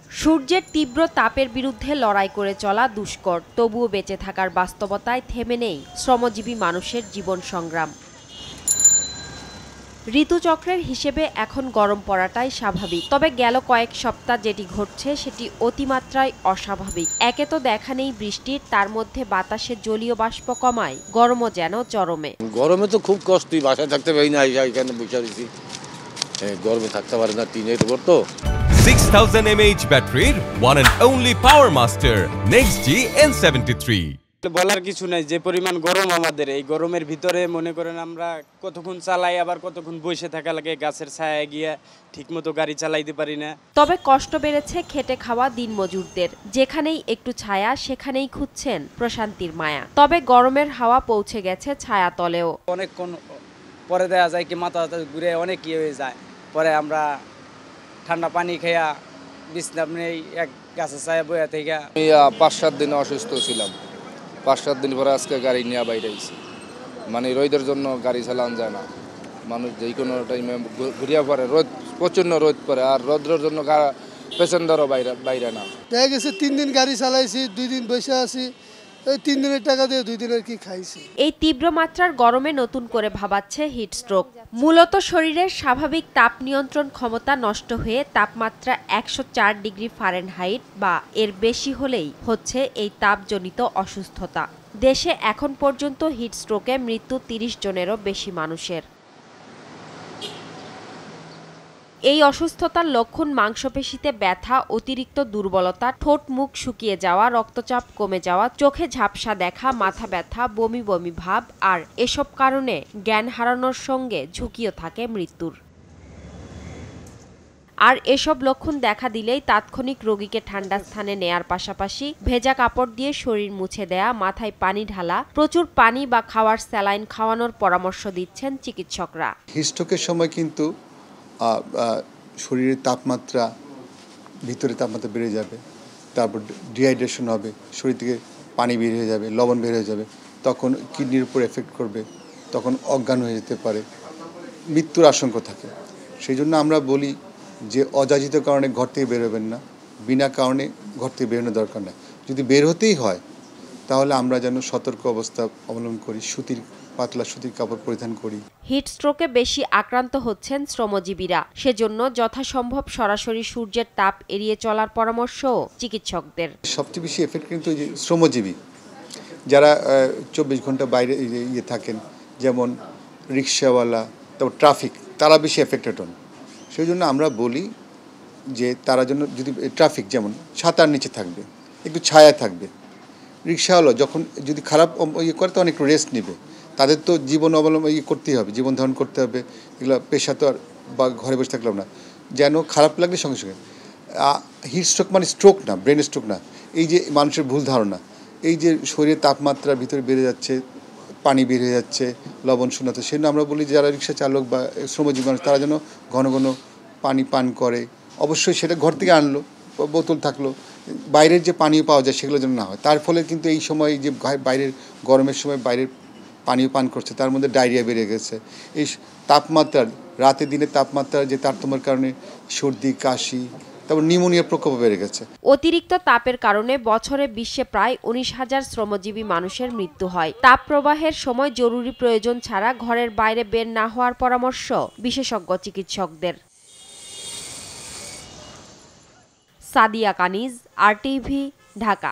সূর্যের তীব্র তাপের বিরুদ্ধে লড়াই করে চলা দুষ্কর, তবুও বেঁচে থাকার বাস্তবতায় থেমে নেই শ্রমজীবী মানুষের জীবন সংগ্রাম। ঋতুচক্রের হিসেবে এখন গরম পড়াটাই স্বাভাবিক, তবে গেল কয়েক সপ্তাহ যেটি ঘটছে সেটি অতিমাত্রায় অস্বাভাবিক। একে তো দেখা নেই বৃষ্টির, তার মধ্যে বাতাসে জলীয় বাষ্প কমায় গরমও যেন চরমে। গরমে তো খুব কষ্টই, বাসায় থাকতে পারি না, এখানে বসে দিছি। গরমে থাকতে পারে না, টিনের উপর তো। 6000 mAh ব্যাটারির one and only Power Master Next-G N73। বলার কিছু নাই, যে পরিমাণ গরম আমাদের, এই গরমের ভিতরে মনে করেন আমরা কতক্ষণ চালাই, আবার কতক্ষণ বসে থাকা লাগে গাছের ছায়ায় গিয়ে, ঠিকমতো গাড়ি চালাইতে পারি না। তবে কষ্ট বেড়েছে খেটে খাওয়া দিনমজুরদের। যেখানেই একটু ছায়া সেখানেই খুঁজছেন প্রশান্তির মায়া। তবে গরমের হাওয়া পৌঁছে গেছে ছায়াতলেও। অনেকক্ষণ পরে দেখা যায় কি মাথা ঘুরে অনেক ইয়ে হয়ে যায়, পরে আমরা ঠান্ডা পানি খেয়া বিশ্রাম নেই এক গাছের ছায়া বইয়া থেকে। আমি 5-7 দিন অসুস্থ ছিলাম, 5-7 দিন পরে আজকে গাড়ি নিয়ে বাইরে আইছি। মানে রোদের জন্য গাড়ি চালানো যায় না, মানুষ যে কোনো টাইমে ঘুরিয়া পড়ে, রোদ প্রচণ্ড রোদ পড়ে, আর রোদ্রের জন্য প্যাসেঞ্জারও বাইরে না। দেখা গেছে 3 দিন গাড়ি চালাইছি, 2 দিন বসে আছি, এই 3 দিনের টাকা দিয়ে 2 দিনের কি খাইছি। এই তীব্র মাত্রার গরমে নতুন করে ভাবাচ্ছে হিট স্ট্রোক। মূলত শরীরের স্বাভাবিক তাপ নিয়ন্ত্রণ ক্ষমতা নষ্ট হয়ে তাপমাত্রা 104 ডিগ্রি ফারেনহাইট বা এর বেশি হলেই হচ্ছে এই তাপজনিত অসুস্থতা। দেশে এখন পর্যন্ত হিট স্ট্রোকে মৃত্যু 30 জনেরও বেশি মানুষের। এই অসুস্থতার লক্ষণ মাংসপেশিতে ব্যথা, অতিরিক্ত দুর্বলতা, ঠোঁট মুখ শুকিয়ে যাওয়া, রক্তচাপ কমে যাওয়া, চোখে ঝাপসা দেখা, মাথা ব্যথা, বমি বমি ভাব, আর এসব কারণে জ্ঞান হারানোর সঙ্গে ঝুঁকিও থাকে মৃত্যুর। আর এসব লক্ষণ দেখা দিলেই তাৎক্ষণিক রোগীকে ঠান্ডা স্থানে নেয়ার পাশাপাশি ভেজা কাপড় দিয়ে শরীর মুছে দেয়া, মাথায় পানি ঢালা, প্রচুর পানি বা খাওয়ার স্যালাইন খাওয়ানোর পরামর্শ দিচ্ছেন চিকিৎসকরা। হিটস্ট্রোকের সময় কিন্তু শরীরের তাপমাত্রা, ভিতরে তাপমাত্রা বেড়ে যাবে, তারপর ডিহাইড্রেশন হবে, শরীর থেকে পানি বের হয়ে যাবে, লবণ বের হয়ে যাবে, তখন কিডনির উপর এফেক্ট করবে, তখন অজ্ঞান হয়ে যেতে পারে, মৃত্যুর আশঙ্কা থাকে। সেই জন্য আমরা বলি যে অযাচিত কারণে ঘর থেকে বেরোবেন না, বিনা কারণে ঘর থেকে বেরোনোর দরকার নেই। যদি বের হতেই হয় তাহলে আমরা যেন সতর্ক অবস্থা অবলম্বন করি, পাতলা সুতির কাপড় পরিধান করি। হিট স্ট্রোকে বেশি আক্রান্ত হচ্ছেন শ্রমজীবীরা, সেজন্য যথাসম্ভব সরাসরি সূর্যের তাপ এড়িয়ে চলার পরামর্শ চিকিৎসকদের। সবচেয়ে বেশি এফেক্ট কিন্তু শ্রমজীবী যারা 24 ঘন্টা বাইরে থাকেন, যেমন রিক্সাওয়ালা, তারপর ট্রাফিক, তারা বেশি এফেক্টেড হন। সেই জন্য আমরা বলি যে তারা জন্য, যদি ট্রাফিক যেমন ছাতার নিচে থাকবে, একটু ছায়া থাকবে। রিক্সাওয়ালা যখন যদি খারাপ করে তখন একটু রেস্ট নেবে, তাদের তো জীবন অবলম্বন করতেই হবে, জীবন ধারণ করতে হবে, এগুলো পেশা তো আর বা ঘরে বসে থাকলাম না, যেন খারাপ লাগলে সঙ্গে সঙ্গে। হিট স্ট্রোক মানে স্ট্রোক না, ব্রেন স্ট্রোক না। এই যে মানুষের ভুল ধারণা, এই যে শরীরের তাপমাত্রা ভিতরে বেড়ে যাচ্ছে, পানি বের হয়ে যাচ্ছে, লবণ শূন্যতা, সেজন্য আমরা বলি যারা রিক্সা চালক বা শ্রমজীবী মানুষ তারা যেন ঘন ঘন পানি পান করে। অবশ্যই সেটা ঘর থেকে আনলো, বোতল থাকলো, বাইরের যে পানীয় পাওয়া যায় সেগুলো যেন না হয়। তার ফলে কিন্তু এই সময় যে বাইরের গরমের সময় বাইরের পানীয় পান করছে, তার মধ্যে ডায়রিয়া বেড়ে গেছে। এই তাপমাত্রার, রাতে দিনে তাপমাত্রার যে তারতম্যের কারণে সর্দি, কাশি, তারপর নিউমোনিয়ার প্রকোপ বেড়ে গেছে। অতিরিক্ত তাপের কারণে বছরে বিশ্বে প্রায় 19,000 শ্রমজীবী মানুষের মৃত্যু হয়। তাপ প্রবাহের সময় জরুরি প্রয়োজন ছাড়া ঘরের বাইরে বের না হওয়ার পরামর্শ বিশেষজ্ঞ চিকিৎসকদের। সাদিয়া কানিজ, RTV, ঢাকা।